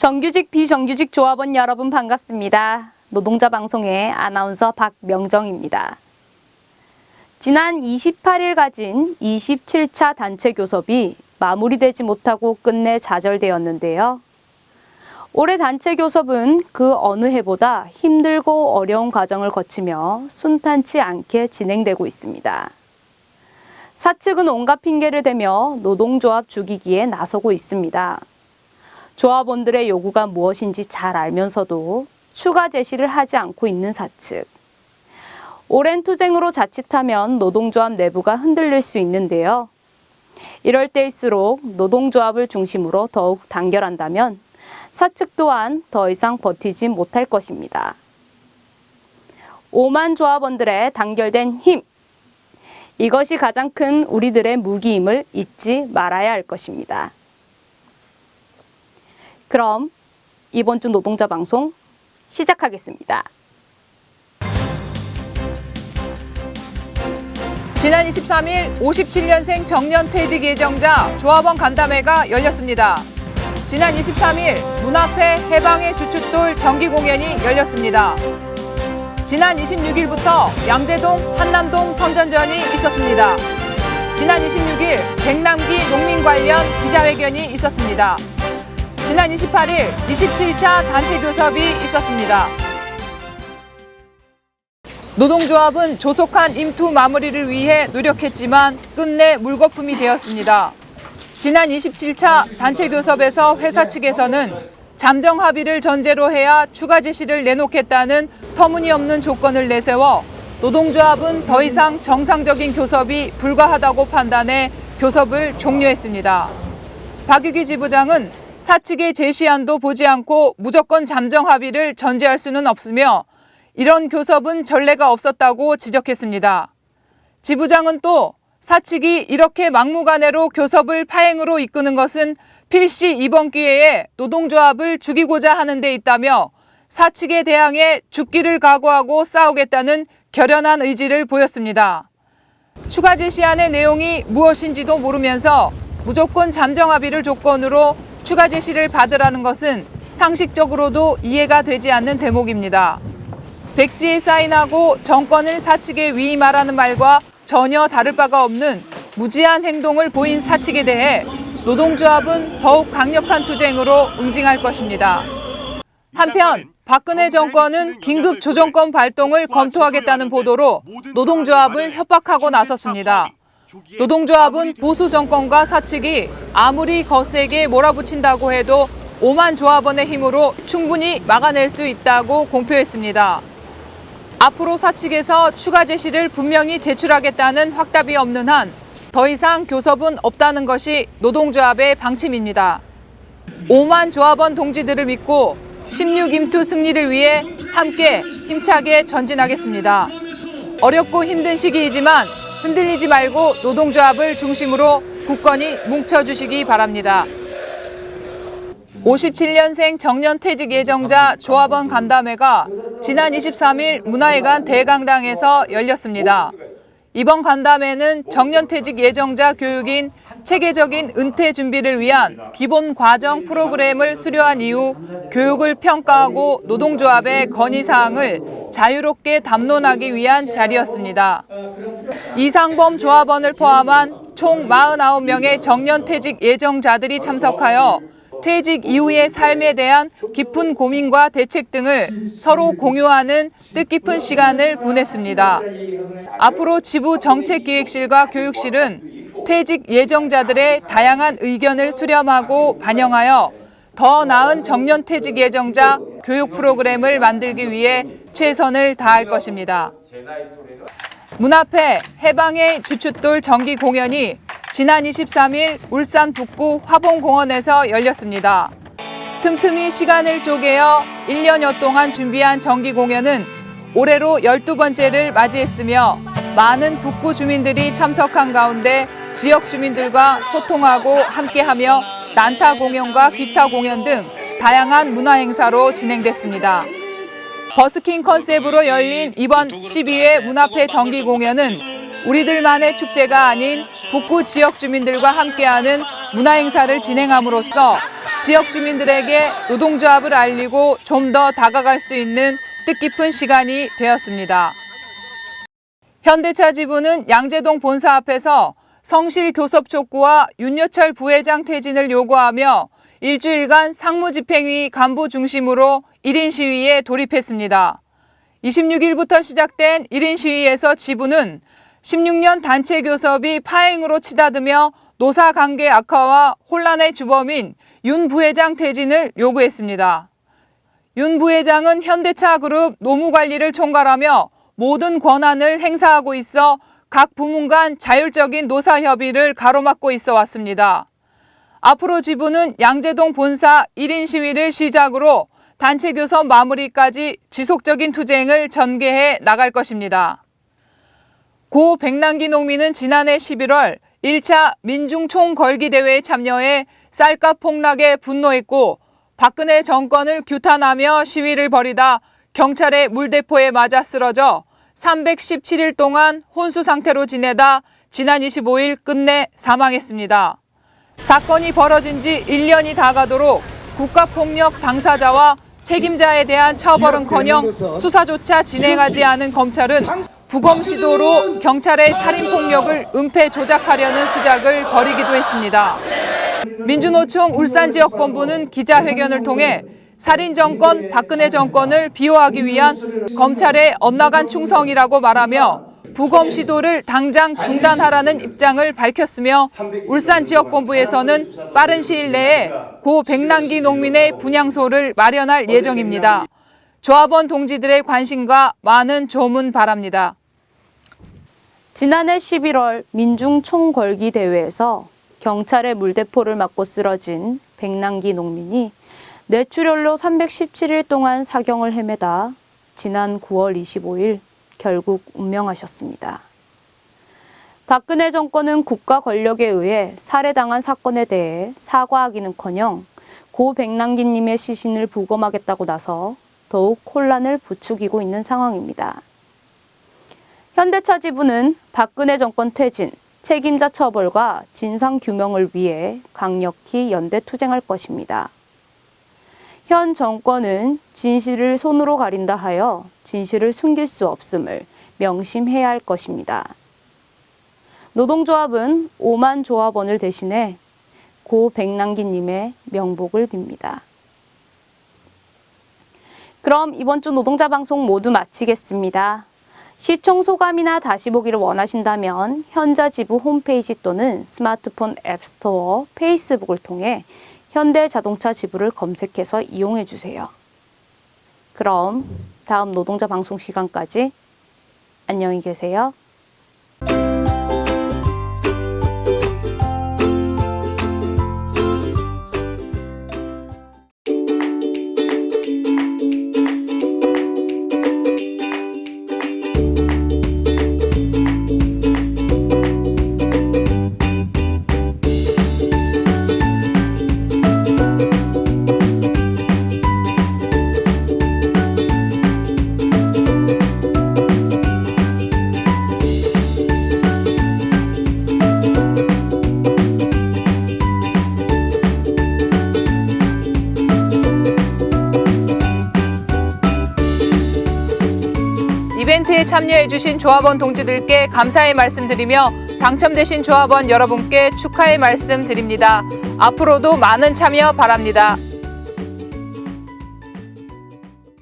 정규직, 비정규직 조합원 여러분 반갑습니다. 노동자 방송의 아나운서 박명정입니다. 지난 28일 가진 27차 단체 교섭이 마무리되지 못하고 끝내 좌절되었는데요. 올해 단체 교섭은 그 어느 해보다 힘들고 어려운 과정을 거치며 순탄치 않게 진행되고 있습니다. 사측은 온갖 핑계를 대며 노동조합 죽이기에 나서고 있습니다. 조합원들의 요구가 무엇인지 잘 알면서도 추가 제시를 하지 않고 있는 사측. 오랜 투쟁으로 자칫하면 노동조합 내부가 흔들릴 수 있는데요. 이럴 때일수록 노동조합을 중심으로 더욱 단결한다면 사측 또한 더 이상 버티지 못할 것입니다. 5만 조합원들의 단결된 힘. 이것이 가장 큰 우리들의 무기임을 잊지 말아야 할 것입니다. 그럼 이번 주 노동자 방송 시작하겠습니다. 지난 23일 57년생 정년퇴직 예정자 조합원 간담회가 열렸습니다. 지난 23일 문 앞에 해방의 주춧돌 정기 공연이 열렸습니다. 지난 26일부터 양재동, 한남동 선전전이 있었습니다. 지난 26일 백남기 농민 관련 기자회견이 있었습니다. 지난 28일 27차 단체 교섭이 있었습니다. 노동조합은 조속한 임투 마무리를 위해 노력했지만 끝내 물거품이 되었습니다. 지난 27차 단체 교섭에서 회사 측에서는 잠정 합의를 전제로 해야 추가 제시를 내놓겠다는 터무니없는 조건을 내세워 노동조합은 더 이상 정상적인 교섭이 불가하다고 판단해 교섭을 종료했습니다. 박유기 지부장은 사측의 제시안도 보지 않고 무조건 잠정 합의를 전제할 수는 없으며 이런 교섭은 전례가 없었다고 지적했습니다. 지부장은 또 사측이 이렇게 막무가내로 교섭을 파행으로 이끄는 것은 필시 이번 기회에 노동조합을 죽이고자 하는 데 있다며 사측에 대항해 죽기를 각오하고 싸우겠다는 결연한 의지를 보였습니다. 추가 제시안의 내용이 무엇인지도 모르면서 무조건 잠정 합의를 조건으로 추가 제시를 받으라는 것은 상식적으로도 이해가 되지 않는 대목입니다. 백지에 사인하고 정권을 사측에 위임하라는 말과 전혀 다를 바가 없는 무지한 행동을 보인 사측에 대해 노동조합은 더욱 강력한 투쟁으로 응징할 것입니다. 한편 박근혜 정권은 긴급 조정권 발동을 검토하겠다는 보도로 노동조합을 협박하고 나섰습니다. 노동조합은 보수 정권과 사측이 아무리 거세게 몰아붙인다고 해도 5만 조합원의 힘으로 충분히 막아낼 수 있다고 공표했습니다. 앞으로 사측에서 추가 제시를 분명히 제출하겠다는 확답이 없는 한 더 이상 교섭은 없다는 것이 노동조합의 방침입니다. 5만 조합원 동지들을 믿고 16임투 승리를 위해 함께 힘차게 전진하겠습니다. 어렵고 힘든 시기이지만 흔들리지 말고 노동조합을 중심으로 굳건히 뭉쳐주시기 바랍니다. 57년생 정년퇴직 예정자 조합원 간담회가 지난 23일 문화회관 대강당에서 열렸습니다. 이번 간담회는 정년퇴직 예정자 교육인 체계적인 은퇴 준비를 위한 기본 과정 프로그램을 수료한 이후 교육을 평가하고 노동조합의 건의사항을 자유롭게 담론하기 위한 자리였습니다. 이상범 조합원을 포함한 총 49명의 정년퇴직 예정자들이 참석하여 퇴직 이후의 삶에 대한 깊은 고민과 대책 등을 서로 공유하는 뜻깊은 시간을 보냈습니다. 앞으로 지부 정책기획실과 교육실은 퇴직 예정자들의 다양한 의견을 수렴하고 반영하여 더 나은 정년퇴직 예정자 교육 프로그램을 만들기 위해 최선을 다할 것입니다. 문 앞에 해방의 주춧돌 정기 공연이 지난 23일 울산 북구 화봉공원에서 열렸습니다. 틈틈이 시간을 쪼개어 1년여 동안 준비한 정기 공연은 올해로 12번째를 맞이했으며 많은 북구 주민들이 참석한 가운데 지역 주민들과 소통하고 함께하며 난타 공연과 기타 공연 등 다양한 문화 행사로 진행됐습니다. 버스킹 컨셉으로 열린 이번 12회 문 앞에 정기 공연은 우리들만의 축제가 아닌 북구 지역 주민들과 함께하는 문화 행사를 진행함으로써 지역 주민들에게 노동조합을 알리고 좀 더 다가갈 수 있는 뜻깊은 시간이 되었습니다. 현대차 지부는 양재동 본사 앞에서 성실 교섭 촉구와 윤여철 부회장 퇴진을 요구하며 일주일간 상무집행위 간부 중심으로 1인 시위에 돌입했습니다. 26일부터 시작된 1인 시위에서 지부는 16년 단체 교섭이 파행으로 치닫으며 노사관계 악화와 혼란의 주범인 윤 부회장 퇴진을 요구했습니다. 윤 부회장은 현대차 그룹 노무관리를 총괄하며 모든 권한을 행사하고 있어 각 부문 간 자율적인 노사협의를 가로막고 있어 왔습니다. 앞으로 지부는 양재동 본사 1인 시위를 시작으로 단체 교섭 마무리까지 지속적인 투쟁을 전개해 나갈 것입니다. 고 백남기 농민은 지난해 11월 1차 민중총궐기대회에 참여해 쌀값 폭락에 분노했고 박근혜 정권을 규탄하며 시위를 벌이다 경찰의 물대포에 맞아 쓰러져 317일 동안 혼수 상태로 지내다 지난 25일 끝내 사망했습니다. 사건이 벌어진 지 1년이 다 가도록 국가폭력 당사자와 책임자에 대한 처벌은커녕 수사조차 진행하지 않은 검찰은 부검 시도로 경찰의 살인폭력을 은폐 조작하려는 수작을 벌이기도 했습니다. 민주노총 울산지역본부는 기자회견을 통해 살인정권 박근혜 정권을 비호하기 위한 검찰의 엇나간 충성이라고 말하며 부검 시도를 당장 중단하라는 입장을 밝혔으며 울산지역본부에서는 빠른 시일 내에 고 백남기 농민의 분향소를 마련할 예정입니다. 조합원 동지들의 관심과 많은 조문 바랍니다. 지난해 11월 민중총궐기대회에서 경찰의 물대포를 맞고 쓰러진 백남기 농민이 뇌출혈로 317일 동안 사경을 헤매다 지난 9월 25일 결국 운명하셨습니다. 박근혜 정권은 국가 권력에 의해 살해당한 사건에 대해 사과하기는커녕 고 백남기님의 시신을 부검하겠다고 나서 더욱 혼란을 부추기고 있는 상황입니다. 현대차 지부는 박근혜 정권 퇴진, 책임자 처벌과 진상규명을 위해 강력히 연대 투쟁할 것입니다. 현 정권은 진실을 손으로 가린다 하여 진실을 숨길 수 없음을 명심해야 할 것입니다. 노동조합은 5만 조합원을 대신해 고 백남기님의 명복을 빕니다. 그럼 이번 주 노동자 방송 모두 마치겠습니다. 시청 소감이나 다시 보기를 원하신다면 현자지부 홈페이지 또는 스마트폰 앱스토어, 페이스북을 통해 현대자동차 지부를 검색해서 이용해 주세요. 그럼 다음 노동자 방송 시간까지 안녕히 계세요. 이벤트에 참여해주신 조합원 동지들께 감사의 말씀드리며 당첨되신 조합원 여러분께 축하의 말씀 드립니다. 앞으로도 많은 참여 바랍니다.